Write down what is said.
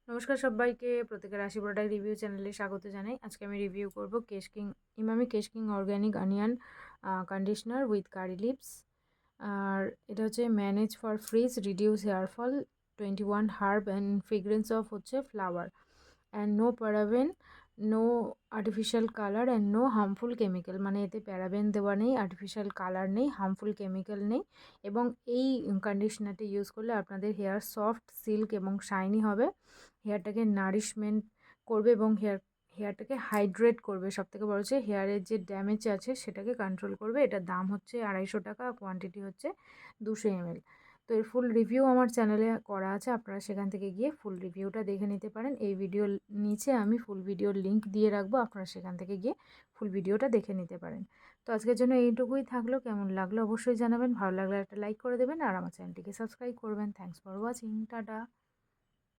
নমস্কার সবাইকে, প্রত্যেকের রাশি প্রোডাক্ট রিভিউ চ্যানেলে স্বাগত জানাই। আজকে আমি রিভিউ করব Emami Kesh King organic onion conditioner with curry leaves. আর এটা হচ্ছে manage for frizz reduce hair fall, 21 herb and fragrance of হচ্ছে flower and no paraben, no artificial colour and no harmful chemical. মানে এতে প্যারাবেন দেওয়া নেই, আর্টিফিশিয়াল কালার নেই, harmful chemical নেই। এবং এই কন্ডিশনারটি ইউজ করলে আপনাদের হেয়ার সফট, সিল্ক এবং শাইনি হবে। হেয়ারটাকে নারিশমেন্ট করবে এবং হেয়ারটাকে হাইড্রেট করবে। সবথেকে বড় হচ্ছে হেয়ারের যে ড্যামেজ আছে সেটাকে কন্ট্রোল করবে। এটার দাম হচ্ছে 250 টাকা, কোয়ান্টিটি হচ্ছে 200 ml। তো এর ফুল রিভিউ আমার চ্যানেলে করা আছে, আপনারা সেখান থেকে গিয়ে ফুল রিভিউটা দেখে নিতে পারেন। এই ভিডিওর নিচে আমি ফুল ভিডিওর লিঙ্ক দিয়ে রাখবো, আপনারা সেখান থেকে গিয়ে ফুল ভিডিওটা দেখে নিতে পারেন। তো আজকের জন্য এইটুকুই থাকলো। কেমন লাগলো অবশ্যই জানাবেন, ভালো লাগলে একটা লাইক করে দেবেন আর আমার চ্যানেলটিকে সাবস্ক্রাইব করবেন। Thanks for watching, tata.